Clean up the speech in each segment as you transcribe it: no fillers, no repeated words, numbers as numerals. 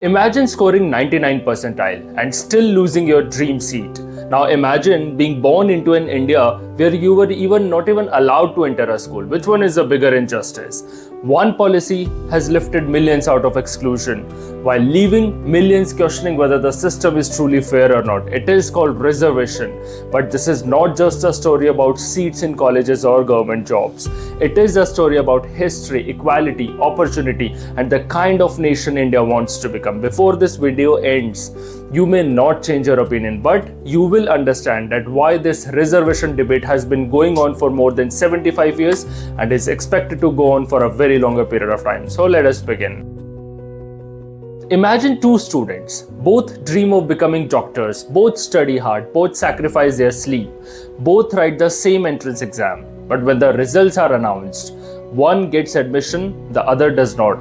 Imagine scoring 99 percentile and still losing your dream seat. Now imagine being born into an India where you were not even allowed to enter a school. Which one is a bigger injustice? One policy has lifted millions out of exclusion while leaving millions questioning whether the system is truly fair or not. It is called reservation. But this is not just a story about seats in colleges or government jobs. It is a story about history, equality, opportunity, and the kind of nation India wants to become. Before this video ends, you may not change your opinion, but you will understand that why this reservation debate has been going on for more than 75 years and is expected to go on for a very longer period of time. So let us begin. Imagine two students, both dream of becoming doctors, both study hard, both sacrifice their sleep, both write the same entrance exam. But when the results are announced, one gets admission, the other does not.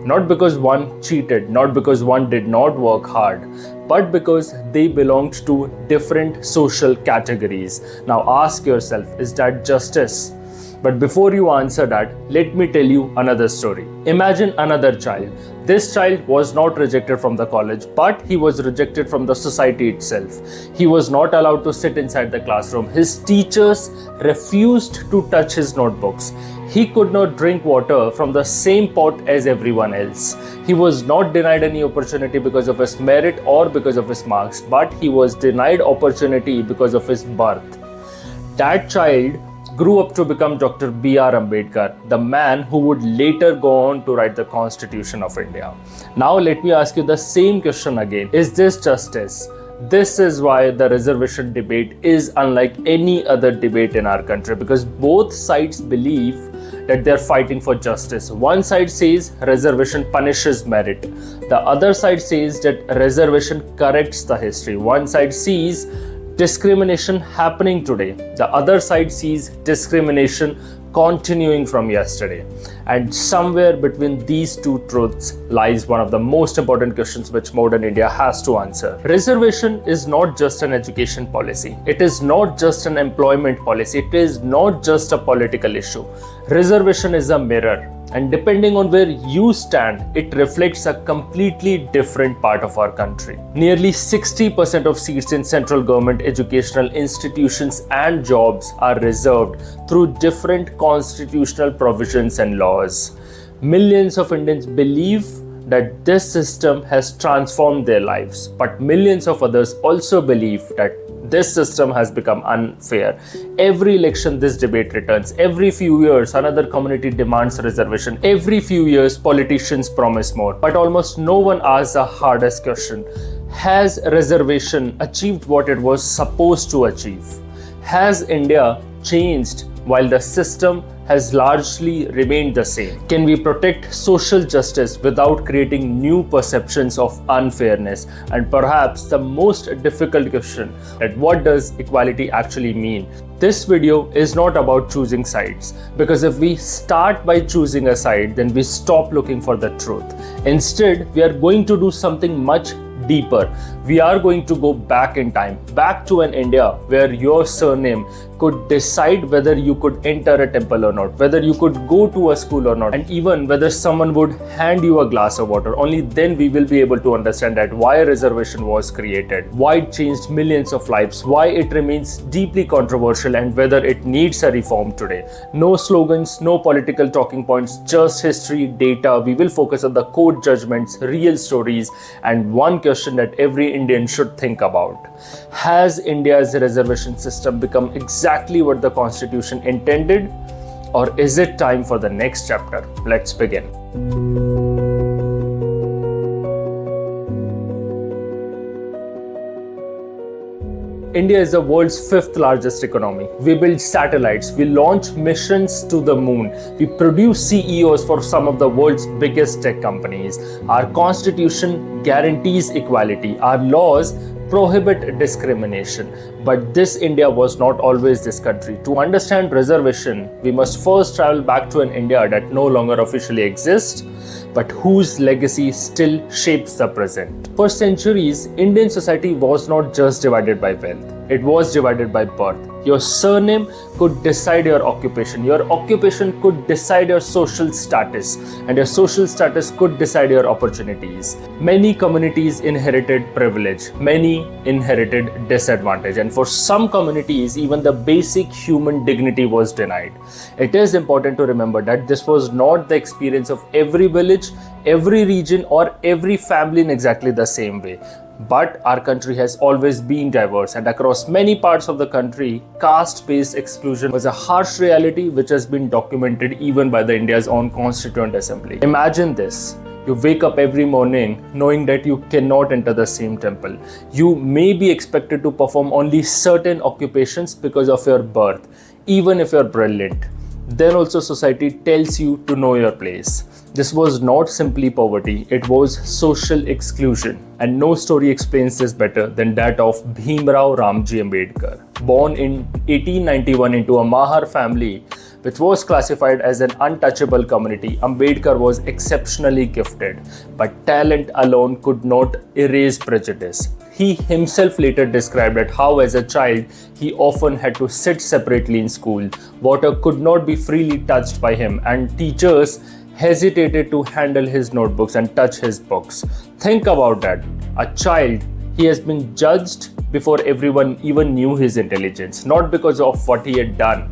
Not because one cheated, not because one did not work hard, but because they belonged to different social categories. Now ask yourself, is that justice? But before you answer that, let me tell you another story. Imagine another child. This child was not rejected from the college, but he was rejected from the society itself. He was not allowed to sit inside the classroom. His teachers refused to touch his notebooks. He could not drink water from the same pot as everyone else. He was not denied any opportunity because of his merit or because of his marks, but he was denied opportunity because of his birth. That child grew up to become Dr. B.R. Ambedkar, the man who would later go on to write the Constitution of India. Now let me ask you the same question again. Is this justice? This is why the reservation debate is unlike any other debate in our country, because both sides believe that they're fighting for justice. One side says reservation punishes merit. The other side says that reservation corrects the history. One side sees discrimination happening today. The other side sees discrimination continuing from yesterday. And somewhere between these two truths lies one of the most important questions which modern India has to answer. Reservation is not just an education policy. It is not just an employment policy. It is not just a political issue. Reservation is a mirror. And depending on where you stand, it reflects a completely different part of our country. Nearly 60% of seats in central government educational institutions and jobs are reserved through different constitutional provisions and laws. Millions of Indians believe that this system has transformed their lives, but millions of others also believe that this system has become unfair. Every election, this debate returns. Every few years, another community demands reservation. Every few years, politicians promise more. But almost no one asks the hardest question. Has reservation achieved what it was supposed to achieve? Has India changed while the system has largely remained the same? Can we protect social justice without creating new perceptions of unfairness? And perhaps the most difficult question, that what does equality actually mean? This video is not about choosing sides, because if we start by choosing a side, then we stop looking for the truth. Instead, we are going to do something much deeper. We are going to go back in time, back to an India where your surname could decide whether you could enter a temple or not, whether you could go to a school or not, and even whether someone would hand you a glass of water. Only then we will be able to understand that why reservation was created, why it changed millions of lives, why it remains deeply controversial, and whether it needs a reform today. No slogans, no political talking points, just history, data. We will focus on the court judgments, real stories, and one question that every Indian should think about. Has India's reservation system become exactly what the Constitution intended? Or is it time for the next chapter? Let's begin. India is the world's fifth largest economy. We build satellites, we launch missions to the moon, we produce CEOs for some of the world's biggest tech companies. Our constitution guarantees equality. Our laws prohibit discrimination. But this India was not always this country. To understand reservation, we must first travel back to an India that no longer officially exists, but whose legacy still shapes the present. For centuries, Indian society was not just divided by wealth. It was divided by birth. Your surname could decide your occupation. Your occupation could decide your social status, and your social status could decide your opportunities. Many communities inherited privilege. Many inherited disadvantage. And for some communities, even the basic human dignity was denied. It is important to remember that this was not the experience of every village, every region, or every family in exactly the same way. But our country has always been diverse, and across many parts of the country, caste-based exclusion was a harsh reality which has been documented even by the India's own Constituent Assembly. Imagine this. You wake up every morning knowing that you cannot enter the same temple. You may be expected to perform only certain occupations because of your birth, even if you're brilliant. Then also society tells you to know your place. This was not simply poverty, it was social exclusion. And no story explains this better than that of Bhimrao Ramji Ambedkar. Born in 1891 into a Mahar family, which was classified as an untouchable community, Ambedkar was exceptionally gifted, but talent alone could not erase prejudice. He himself later described that how as a child he often had to sit separately in school. Water could not be freely touched by him, and teachers hesitated to handle his notebooks and touch his books. Think about that. A child, he has been judged before everyone even knew his intelligence, not because of what he had done,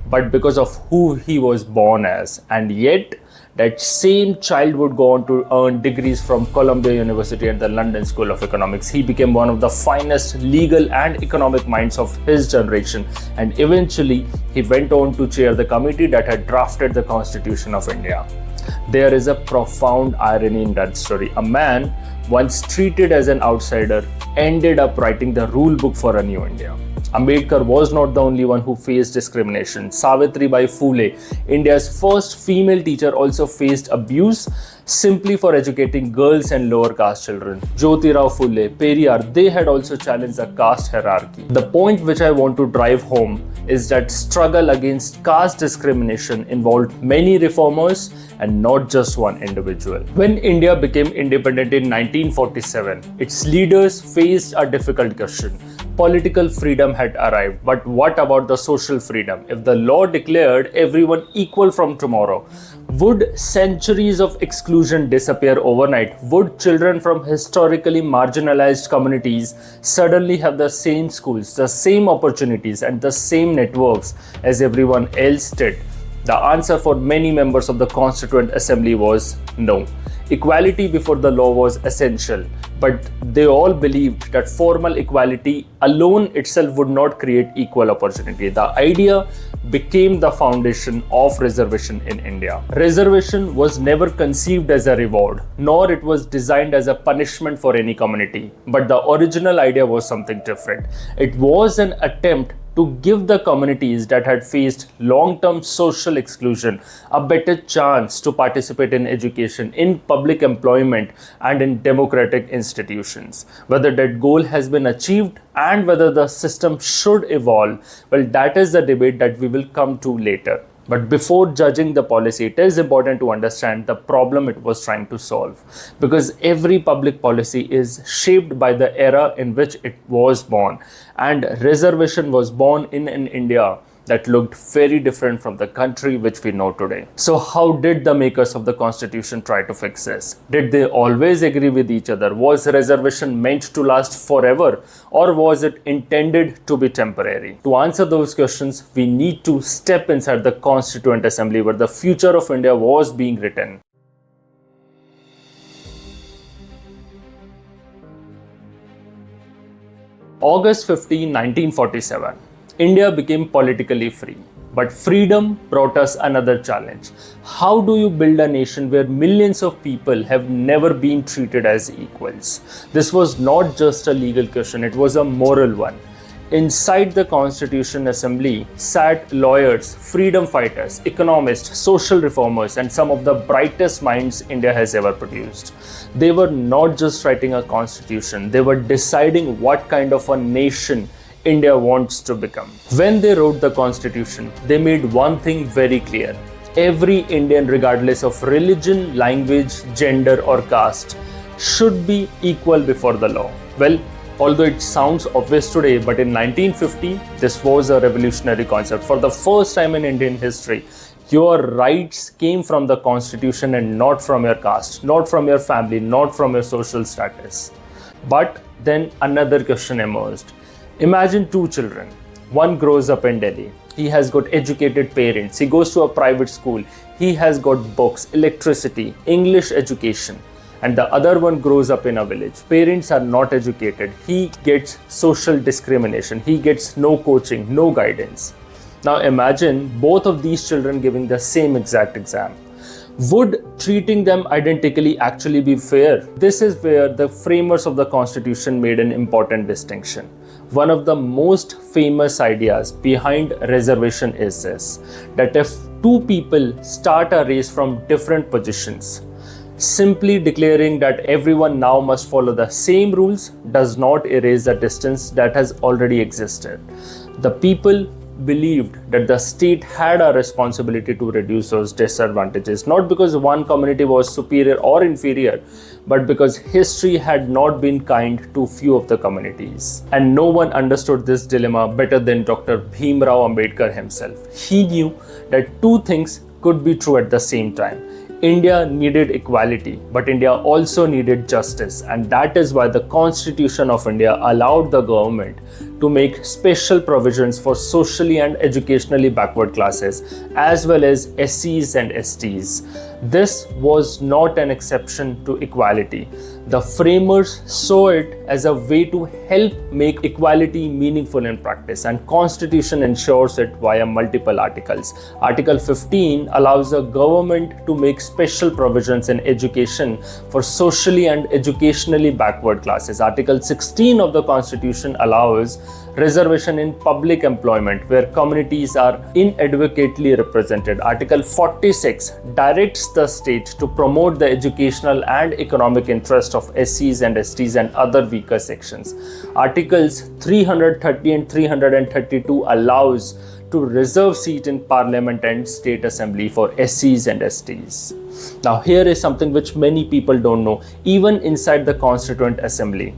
but because of who he was born as. And yet, that same child would go on to earn degrees from Columbia University and the London School of Economics. He became one of the finest legal and economic minds of his generation, and eventually he went on to chair the committee that had drafted the Constitution of India. There is a profound irony in that story. A man once treated as an outsider ended up writing the rule book for a new India. Ambedkar was not the only one who faced discrimination. Savitribai Phule, India's first female teacher, also faced abuse simply for educating girls and lower caste children. Jyotirao Phule, Periyar, they had also challenged the caste hierarchy. The point which I want to drive home is that struggle against caste discrimination involved many reformers and not just one individual. When India became independent in 1947, its leaders faced a difficult question. Political freedom had arrived, but what about the social freedom? If the law declared everyone equal from tomorrow, would centuries of exclusion disappear overnight? Would children from historically marginalized communities suddenly have the same schools, the same opportunities, and the same networks as everyone else did? The answer for many members of the Constituent Assembly was no. Equality before the law was essential, but they all believed that formal equality alone itself would not create equal opportunity. The idea became the foundation of reservation in India. Reservation was never conceived as a reward, nor it was designed as a punishment for any community. But the original idea was something different. It was an attempt to give the communities that had faced long-term social exclusion a better chance to participate in education, in public employment, and in democratic institutions. Whether that goal has been achieved and whether the system should evolve, well, that is the debate that we will come to later. But before judging the policy, it is important to understand the problem it was trying to solve, because every public policy is shaped by the era in which it was born, and reservation was born in an India that looked very different from the country which we know today. So how did the makers of the Constitution try to fix this? Did they always agree with each other? Was reservation meant to last forever, or was it intended to be temporary? To answer those questions, we need to step inside the Constituent Assembly where the future of India was being written. August 15, 1947. India became politically free. But freedom brought us another challenge. How do you build a nation where millions of people have never been treated as equals? This was not just a legal question, it was a moral one. Inside the Constitution Assembly sat lawyers, freedom fighters, economists, social reformers, and some of the brightest minds India has ever produced. They were not just writing a constitution, they were deciding what kind of a nation India wants to become. When they wrote the constitution, they made one thing very clear. Every Indian, regardless of religion, language, gender, or caste, should be equal before the law. Well, Although it sounds obvious today, but in 1950, this was a revolutionary concept. For the first time in Indian history, your rights came from the constitution and not from your caste, not from your family, not from your social status. But then another question emerged. Imagine two children. One grows up in Delhi. He has got educated parents. He goes to a private school. He has got books, electricity, English education. And the other one grows up in a village. Parents are not educated. He gets social discrimination. He gets no coaching, no guidance. Now imagine both of these children giving the same exact exam. Would treating them identically actually be fair? This is where the framers of the Constitution made an important distinction. One of the most famous ideas behind reservation is this, that if two people start a race from different positions, simply declaring that everyone now must follow the same rules does not erase the distance that has already existed. The people believed that the state had a responsibility to reduce those disadvantages, not because one community was superior or inferior, but because history had not been kind to few of the communities. And no one understood this dilemma better than Dr. Bhimrao Ambedkar himself. He knew that two things could be true at the same time. India needed equality, but India also needed justice, and that is why the Constitution of India allowed the government to make special provisions for socially and educationally backward classes as well as SCs and STs. This was not an exception to equality. The framers saw it as a way to help make equality meaningful in practice, and Constitution ensures it via multiple articles. Article 15 allows the government to make special provisions in education for socially and educationally backward classes. Article 16 of the Constitution allows reservation in public employment where communities are inadequately represented. Article 46 directs the state to promote the educational and economic interest of SCs and STs and other weaker sections. Articles 330 and 332 allows to reserve seat in parliament and state assembly for SCs and STs. Now here is something which many people don't know. Even inside the Constituent Assembly,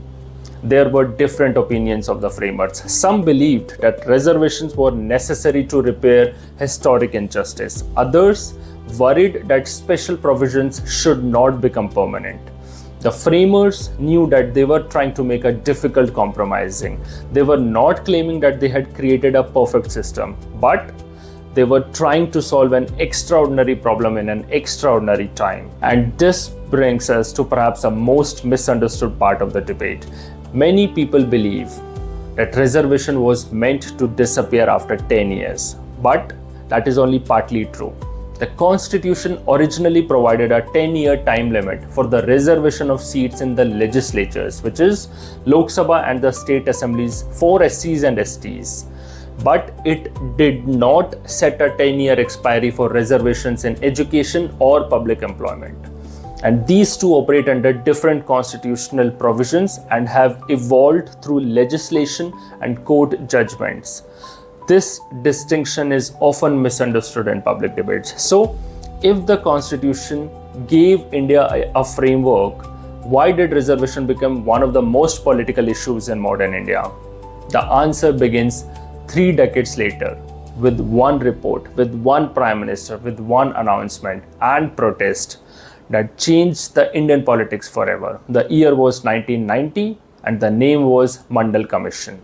there were different opinions of the framers. Some believed that reservations were necessary to repair historic injustice. Others worried that special provisions should not become permanent. The framers knew that they were trying to make a difficult compromising. They were not claiming that they had created a perfect system, but they were trying to solve an extraordinary problem in an extraordinary time. And this brings us to perhaps the most misunderstood part of the debate. Many people believe that reservation was meant to disappear after 10 years, but that is only partly true. The Constitution originally provided a 10-year time limit for the reservation of seats in the legislatures, which is Lok Sabha and the state assemblies for SCs and STs. But it did not set a 10-year expiry for reservations in education or public employment. And these two operate under different constitutional provisions and have evolved through legislation and court judgments. This distinction is often misunderstood in public debates. So, if the Constitution gave India a framework, why did reservation become one of the most political issues in modern India? The answer begins 3 decades later, with one report, with one prime minister, with one announcement and protest that changed the Indian politics forever. The year was 1990 and the name was Mandal Commission.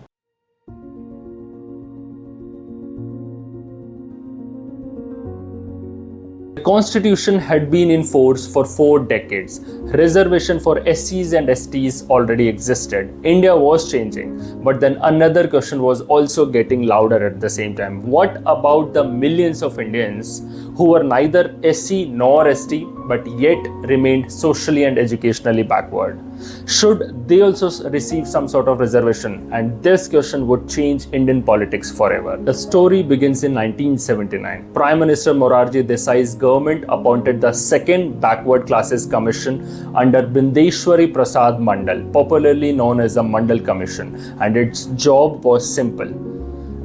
The Constitution had been in force for 4 decades. Reservation for SCs and STs already existed. India was changing, but then another question was also getting louder at the same time. What about the millions of Indians who were neither SC nor ST but yet remained socially and educationally backward? Should they also receive some sort of reservation? And this question would change Indian politics forever. The story begins in 1979. Prime Minister Morarji Desai's government appointed the second Backward Classes Commission under Bindeshwari Prasad Mandal, popularly known as the Mandal Commission, and its job was simple: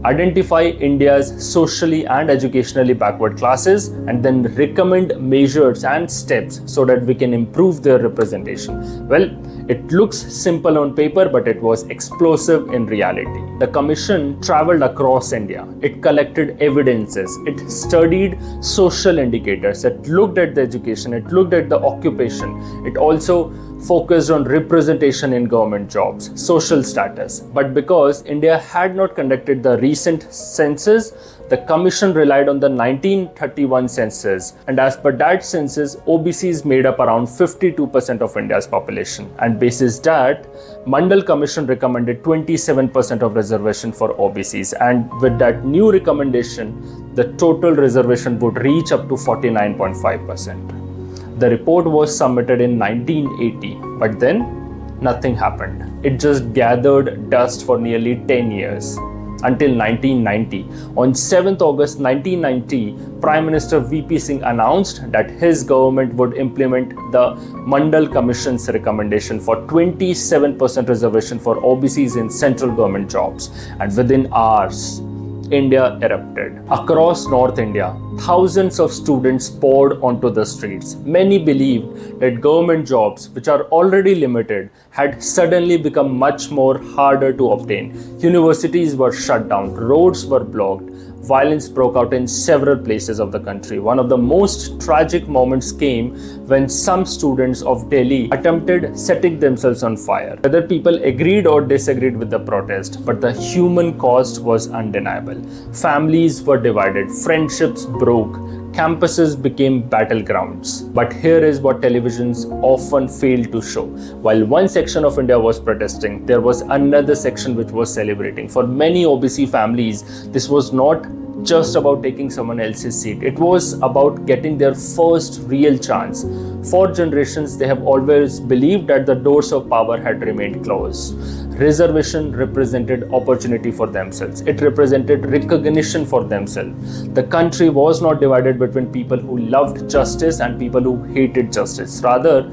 identify India's socially and educationally backward classes, and then recommend measures and steps so that we can improve their representation. Well, it looks simple on paper, but it was explosive in reality. The commission traveled across India. It collected evidences. It studied social indicators. It looked at the education. It looked at the occupation. It also focused on representation in government jobs, social status. But because India had not conducted the recent census, the commission relied on the 1931 census, and as per that census, OBCs made up around 52% of India's population. And basis that, Mandal Commission recommended 27% of reservation for OBCs, and with that new recommendation, the total reservation would reach up to 49.5%. The report was submitted in 1980, but then nothing happened. It just gathered dust for nearly 10 years. Until 1990. On 7th August 1990, Prime Minister VP Singh announced that his government would implement the Mandal Commission's recommendation for 27% reservation for OBCs in central government jobs. And within hours, India erupted. Across North India, thousands of students poured onto the streets. Many believed that government jobs, which are already limited, had suddenly become much more harder to obtain. Universities were shut down, roads were blocked, violence broke out in several places of the country. One of the most tragic moments came when some students of Delhi attempted setting themselves on fire. Whether people agreed or disagreed with the protest, but the human cost was undeniable. Families were divided, friendships broke, campuses became battlegrounds. But here is what televisions often fail to show. While one section of India was protesting, there was another section which was celebrating. For many OBC families, this was not just about taking someone else's seat. It was about getting their first real chance. For generations, they have always believed that the doors of power had remained closed. Reservation represented opportunity for themselves. It represented recognition for themselves. The country was not divided between people who loved justice and people who hated justice. Rather,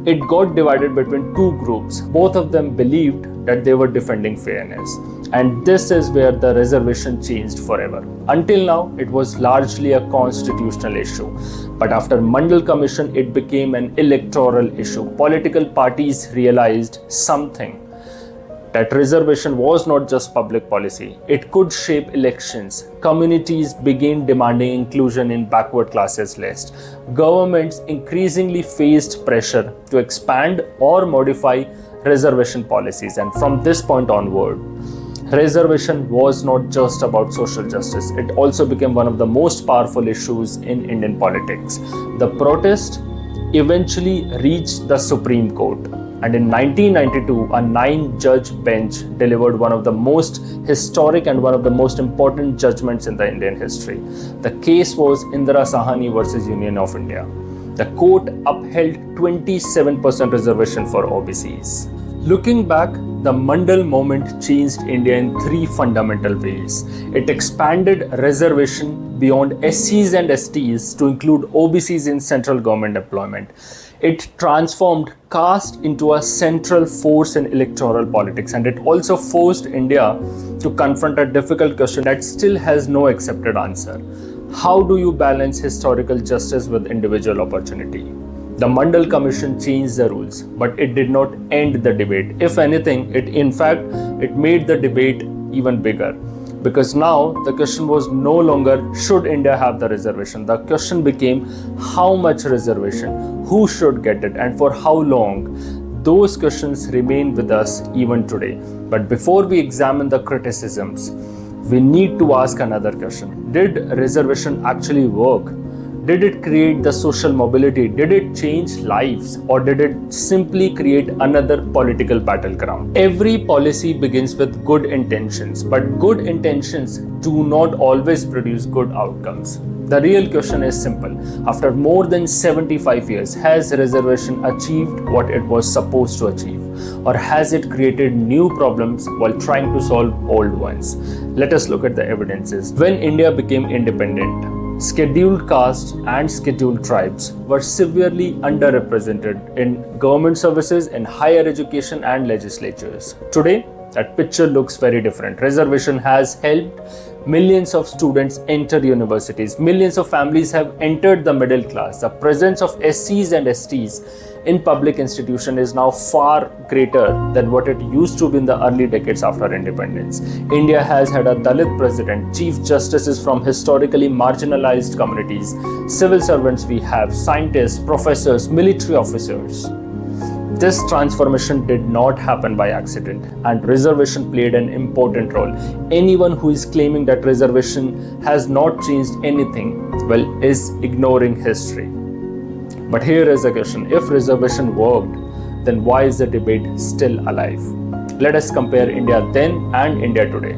it got divided between two groups. Both of them believed that they were defending fairness. And this is where the reservation changed forever. Until now, it was largely a constitutional issue. But after Mandal Commission, it became an electoral issue. Political parties realized something, that reservation was not just public policy. It could shape elections. Communities began demanding inclusion in backward classes list. Governments increasingly faced pressure to expand or modify reservation policies. And from this point onward, reservation was not just about social justice. It also became one of the most powerful issues in Indian politics. The protest eventually reached the Supreme Court. And in 1992, a 9-judge bench delivered one of the most historic and one of the most important judgments in the Indian history. The case was Indira Sahani versus Union of India. The court upheld 27% reservation for OBCs. Looking back, the Mandal movement changed India in three fundamental ways. It expanded reservation beyond SCs and STs to include OBCs in central government employment. It transformed caste into a central force in electoral politics, and it also forced India to confront a difficult question that still has no accepted answer. How do you balance historical justice with individual opportunity? The Mandal Commission changed the rules, but it did not end the debate. If anything, it made the debate even bigger. Because now the question was no longer should India have the reservation. The question became how much reservation, who should get it, and for how long. Those questions remain with us even today. But before we examine the criticisms, we need to ask another question. Did reservation actually work? Did it create the social mobility? Did it change lives? Or did it simply create another political battleground? Every policy begins with good intentions, but good intentions do not always produce good outcomes. The real question is simple. After more than 75 years, has reservation achieved what it was supposed to achieve? Or has it created new problems while trying to solve old ones? Let us look at the evidences. When India became independent, scheduled castes and scheduled tribes were severely underrepresented in government services, in higher education and legislatures. Today, that picture looks very different. Reservation has helped millions of students enter universities. Millions of families have entered the middle class. The presence of SCs and STs in public institution is now far greater than what it used to be in the early decades after independence. India has had a Dalit president, chief justices from historically marginalized communities, civil servants we have, scientists, professors, military officers. This transformation did not happen by accident, and reservation played an important role. Anyone who is claiming that reservation has not changed anything, well, is ignoring history. But here is a question. If reservation worked, then why is the debate still alive? Let us compare India then and India today.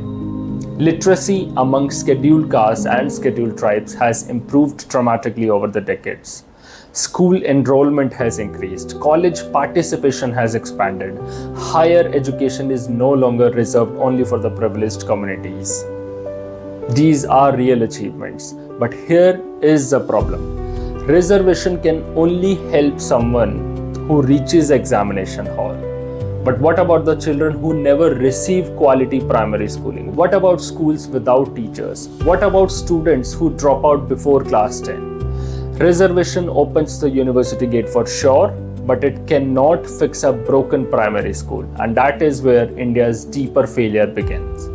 Literacy among scheduled castes and scheduled tribes has improved dramatically over the decades. School enrollment has increased, college participation has expanded, higher education is no longer reserved only for the privileged communities. These are real achievements, but here is the problem. Reservation can only help someone who reaches examination hall. But what about the children who never receive quality primary schooling? What about schools without teachers? What about students who drop out before class 10? Reservation opens the university gate for sure, but it cannot fix a broken primary school, and that is where India's deeper failure begins.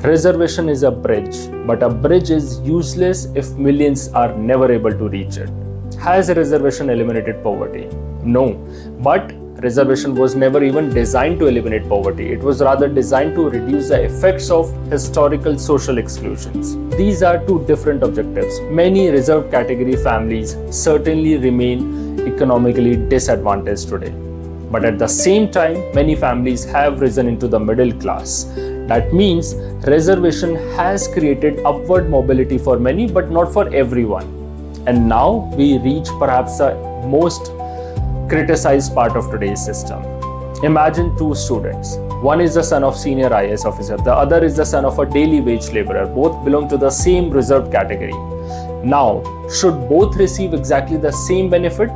Reservation is a bridge, but a bridge is useless if millions are never able to reach it. Has reservation eliminated poverty? No, but reservation was never even designed to eliminate poverty. It was rather designed to reduce the effects of historical social exclusions. These are two different objectives. Many reserved category families certainly remain economically disadvantaged today. But at the same time, many families have risen into the middle class. That means reservation has created upward mobility for many, but not for everyone. And now we reach perhaps the most criticized part of today's system. Imagine two students. One is the son of senior IAS officer. The other is the son of a daily wage laborer. Both belong to the same reserved category. Now, should both receive exactly the same benefit?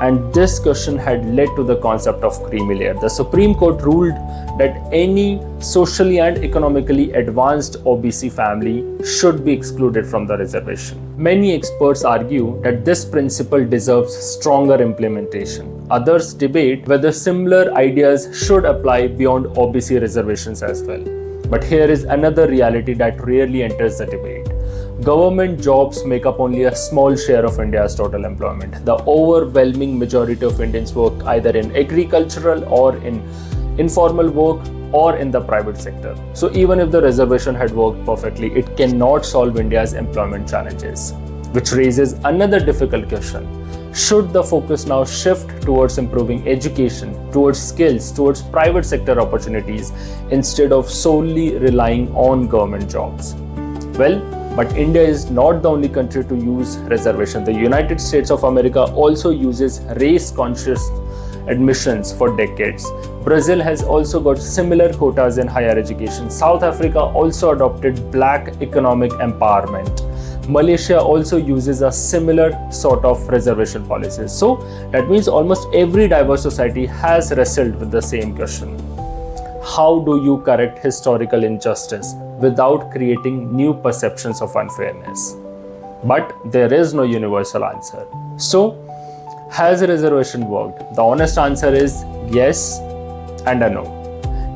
And this question had led to the concept of creamy layer. The Supreme Court ruled that any socially and economically advanced OBC family should be excluded from the reservation. Many experts argue that this principle deserves stronger implementation. Others debate whether similar ideas should apply beyond OBC reservations as well. But here is another reality that rarely enters the debate. Government jobs make up only a small share of India's total employment. The overwhelming majority of Indians work either in agricultural or in informal work or in the private sector. So even if the reservation had worked perfectly, it cannot solve India's employment challenges, which raises another difficult question. Should the focus now shift towards improving education, towards skills, towards private sector opportunities, instead of solely relying on government jobs? Well, but India is not the only country to use reservation. The United States of America also uses race-conscious admissions for decades. Brazil has also got similar quotas in higher education. South Africa also adopted black economic empowerment. Malaysia also uses a similar sort of reservation policies. So that means almost every diverse society has wrestled with the same question. How do you correct historical injustice without creating new perceptions of unfairness? But there is no universal answer. So, has reservation worked? The honest answer is yes and a no.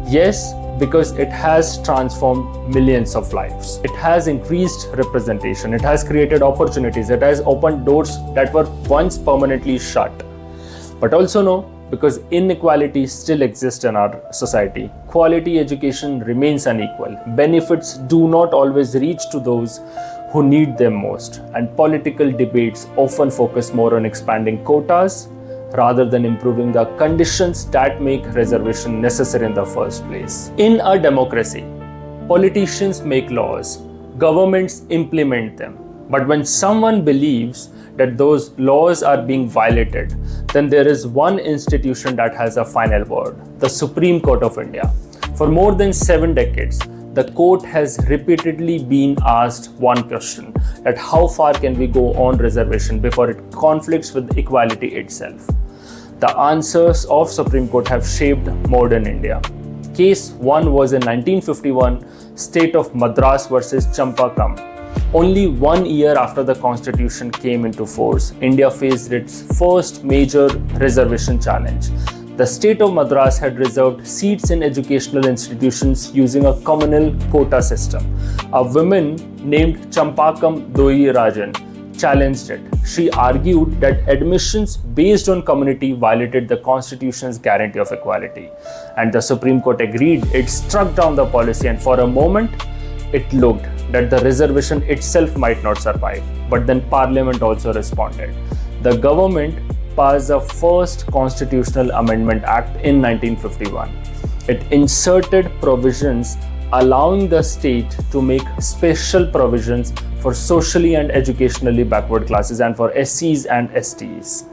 Yes, because it has transformed millions of lives. It has increased representation. It has created opportunities. It has opened doors that were once permanently shut. But also no, because inequality still exists in our society. Quality education remains unequal. Benefits do not always reach to those who need them most. And political debates often focus more on expanding quotas rather than improving the conditions that make reservation necessary in the first place. In a democracy, politicians make laws, governments implement them. But when someone believes that those laws are being violated, then there is one institution that has a final word, the Supreme Court of India. For more than 7 decades, the court has repeatedly been asked one question, that how far can we go on reservation before it conflicts with equality itself? The answers of Supreme Court have shaped modern India. Case 1 was in 1951, State of Madras versus Champakam. Only 1 year after the constitution came into force, India faced its first major reservation challenge. The state of Madras had reserved seats in educational institutions using a communal quota system. A woman named Champakam Doi Rajan challenged it. She argued that admissions based on community violated the constitution's guarantee of equality. And the Supreme Court agreed. It struck down the policy, and for a moment, it looked that the reservation itself might not survive. But then Parliament also responded. The government passed the first Constitutional Amendment Act in 1951. It inserted provisions allowing the state to make special provisions for socially and educationally backward classes and for SCs and STs.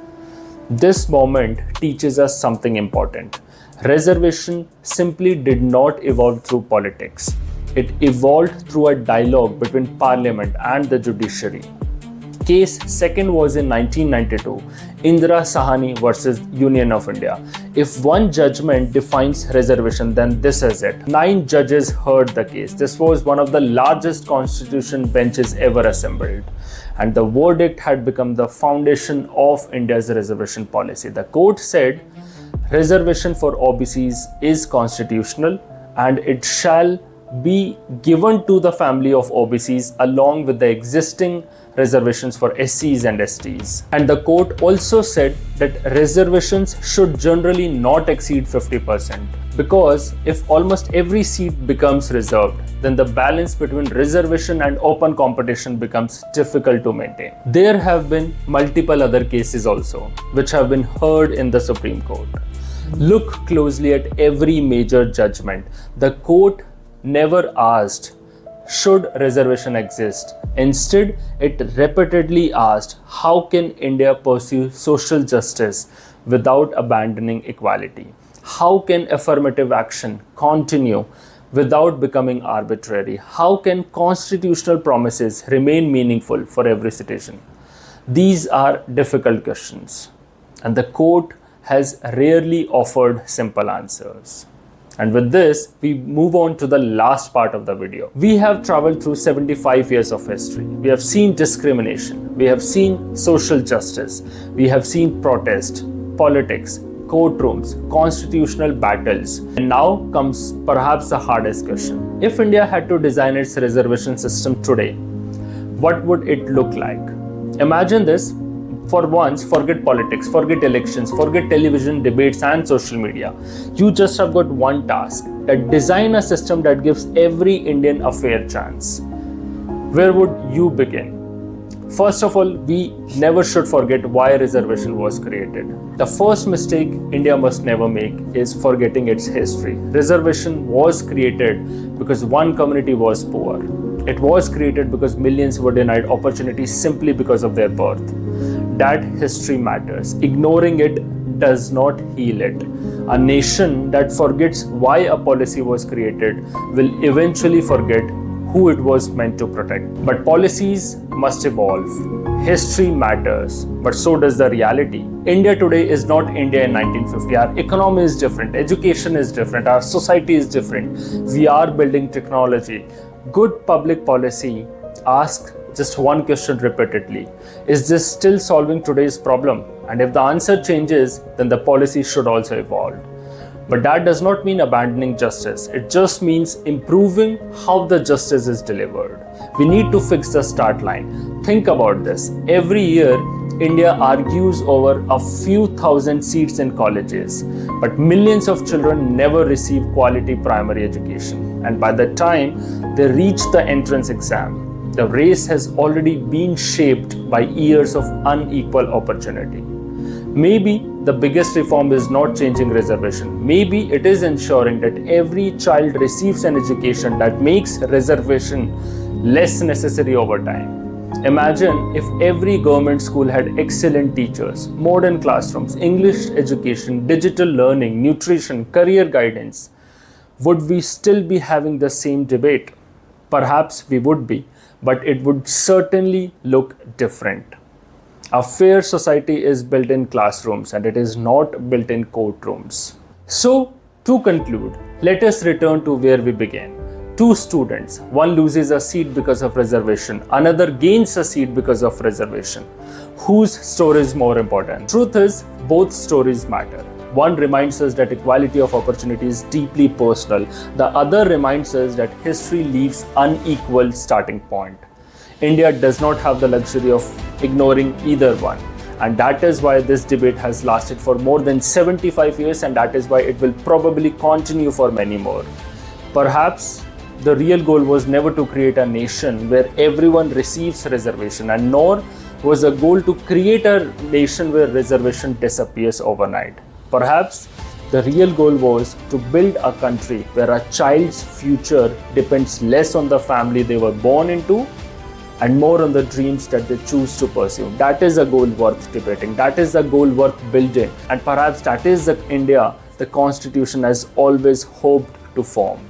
This moment teaches us something important. Reservation simply did not evolve through politics. It evolved through a dialogue between Parliament and the judiciary. Case second was in 1992, Indira Sahani versus Union of India. If one judgment defines reservation, then this is it. 9 judges heard the case. This was one of the largest constitution benches ever assembled. And the verdict had become the foundation of India's reservation policy. The court said, reservation for OBCs is constitutional and it shall be given to the family of OBCs along with the existing reservations for SCs and STs. And the court also said that reservations should generally not exceed 50%, because if almost every seat becomes reserved, then the balance between reservation and open competition becomes difficult to maintain. There have been multiple other cases also which have been heard in the Supreme Court. Look closely at every major judgment. The court never asked, should reservation exist? Instead, it repeatedly asked, how can India pursue social justice without abandoning equality? How can affirmative action continue without becoming arbitrary? How can constitutional promises remain meaningful for every citizen? These are difficult questions, and the court has rarely offered simple answers. And with this, we move on to the last part of the video. We have traveled through 75 years of history. We have seen discrimination. We have seen social justice. We have seen protest, politics, courtrooms, constitutional battles. And now comes perhaps the hardest question. If India had to design its reservation system today, what would it look like? Imagine this. For once, forget politics, forget elections, forget television debates and social media. You just have got one task: that design a system that gives every Indian a fair chance. Where would you begin? First of all, we never should forget why reservation was created. The first mistake India must never make is forgetting its history. Reservation was created because one community was poor. It was created because millions were denied opportunities simply because of their birth. That history matters. Ignoring it does not heal it. A nation that forgets why a policy was created will eventually forget who it was meant to protect. But policies must evolve. History matters, but so does the reality. India today is not India in 1950. Our economy is different, education is different, our society is different. We are building technology. Good public policy asks just one question repeatedly: is this still solving today's problem? And if the answer changes, then the policy should also evolve. But that does not mean abandoning justice. It just means improving how the justice is delivered. We need to fix the start line. Think about this. Every year, India argues over a few thousand seats in colleges, but millions of children never receive quality primary education. And by the time they reach the entrance exam, the race has already been shaped by years of unequal opportunity. Maybe the biggest reform is not changing reservation. Maybe it is ensuring that every child receives an education that makes reservation less necessary over time. Imagine if every government school had excellent teachers, modern classrooms, English education, digital learning, nutrition, career guidance. Would we still be having the same debate? Perhaps we would be, but it would certainly look different. A fair society is built in classrooms and it is not built in courtrooms. So, To conclude, let us return to where we began. Two students, one loses a seat because of reservation, another gains a seat because of reservation. Whose story is more important? Truth is, both stories matter. One reminds us that equality of opportunity is deeply personal. The other reminds us that history leaves unequal starting point. India does not have the luxury of ignoring either one. And that is why this debate has lasted for more than 75 years, and that is why it will probably continue for many more. Perhaps the real goal was never to create a nation where everyone receives reservation, and nor was a goal to create a nation where reservation disappears overnight. Perhaps the real goal was to build a country where a child's future depends less on the family they were born into and more on the dreams that they choose to pursue. That is a goal worth debating. That is a goal worth building. And perhaps that is the India the Constitution has always hoped to form.